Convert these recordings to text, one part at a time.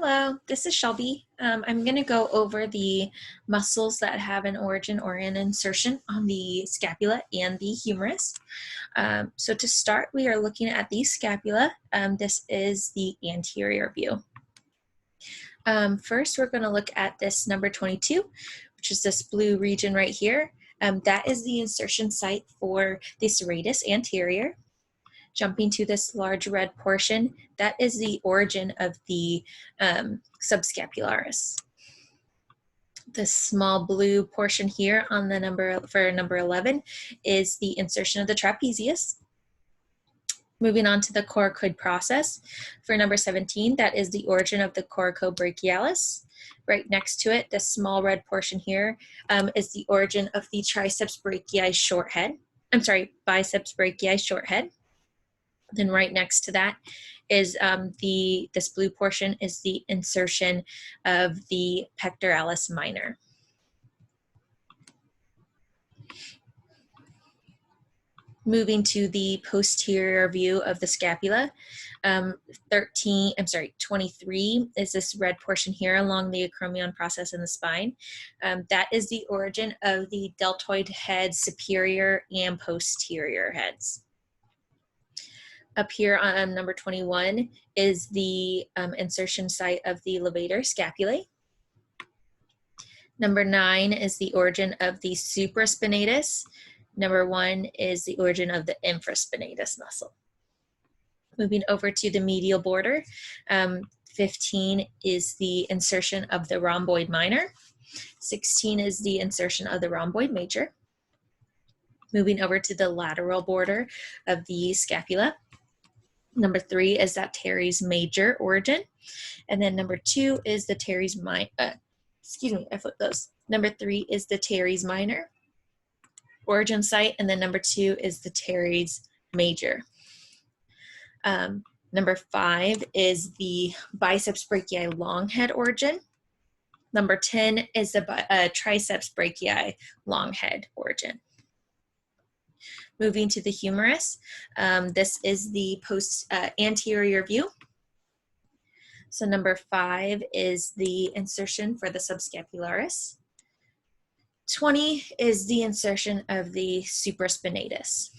Hello, this is Shelby. I'm going to go over the muscles that have an origin or an insertion on the scapula and the humerus. So to start, we are looking at the scapula. This is the anterior view. First, we're going to look at this number 22, which is this blue region right here. That is the insertion site for the serratus anterior. Jumping to this large red portion, that is the origin of the subscapularis. This small blue portion here on the number 11 is the insertion of the trapezius. Moving on to the coracoid process. For number 17, that is the origin of the coracobrachialis. Right next to it, this small red portion here is the origin of the biceps brachii short head. Then right next to that is this blue portion is the insertion of the pectoralis minor. Moving to the posterior view of the scapula, 23 is this red portion here along the acromion process in the spine. That is the origin of the deltoid head superior and posterior heads. Up here on number 21 is the insertion site of the levator scapulae. Number 9 is the origin of the supraspinatus. Number 1 is the origin of the infraspinatus muscle. Moving over to the medial border, 15 is the insertion of the rhomboid minor. 16 is the insertion of the rhomboid major. Moving over to the lateral border of the scapula. Number 3 is that teres major origin. And then number 2 is the teres minor. Number 3 is the teres minor origin site. And then number 2 is the teres major. Number 5 is the biceps brachii long head origin. Number 10 is the triceps brachii long head origin. Moving to the humerus, this is the anterior view. So number 5 is the insertion for the subscapularis. 20 is the insertion of the supraspinatus.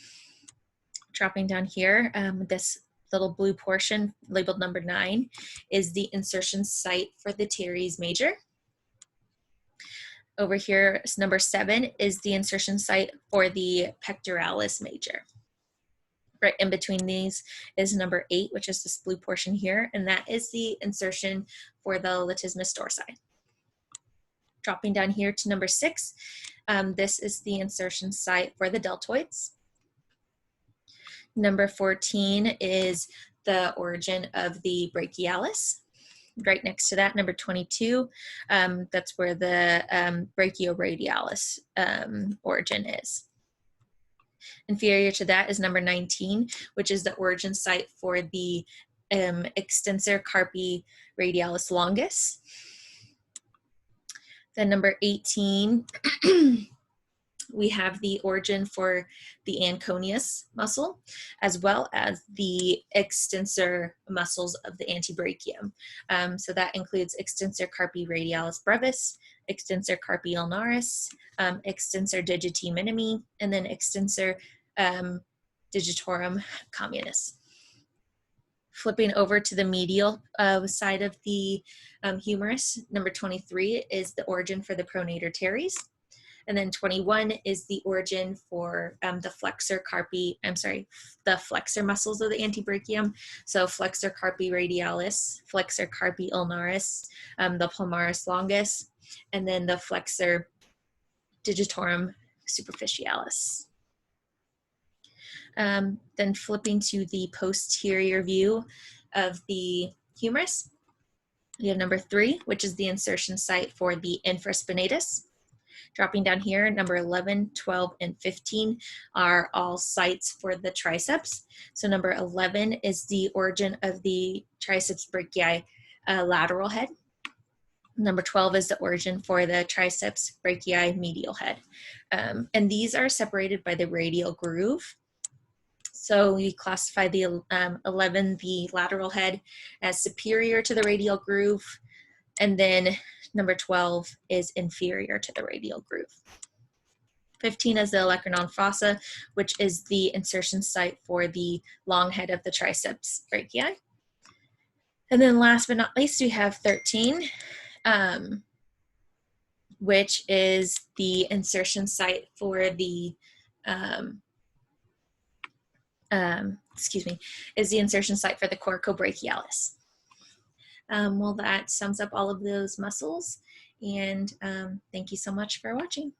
Dropping down here, this little blue portion labeled number 9 is the insertion site for the teres major. Over here, number 7 is the insertion site for the pectoralis major. Right in between these is number 8, which is this blue portion here, and that is the insertion for the latissimus dorsi. Dropping down here to number 6, this is the insertion site for the deltoids. Number 14 is the origin of the brachialis. Right next to that, number 22, that's where the brachioradialis origin is. Inferior to that is number 19, which is the origin site for the extensor carpi radialis longus. Then number 18, we have the origin for the anconeus muscle, as well as the extensor muscles of the antebrachium. So that includes extensor carpi radialis brevis, extensor carpi ulnaris, extensor digiti minimi, and then extensor digitorum communis. Flipping over to the medial side of the humerus, number 23 is the origin for the pronator teres. And then 21 is the origin for the flexor muscles of the antebrachium. So flexor carpi radialis, flexor carpi ulnaris, the palmaris longus, and then the flexor digitorum superficialis. Then flipping to the posterior view of the humerus, we have number 3, which is the insertion site for the infraspinatus. Dropping down here, number 11, 12, and 15 are all sites for the triceps. So number 11 is the origin of the triceps brachii lateral head. Number 12 is the origin for the triceps brachii medial head. And these are separated by the radial groove. So we classify the 11, the lateral head, as superior to the radial groove, and then number 12 is inferior to the radial groove. 15 is the olecranon fossa, which is the insertion site for the long head of the triceps brachii. And then last but not least, we have 13, which is the insertion site for the is the insertion site for the coracobrachialis. Well, that sums up all of those muscles, and thank you so much for watching.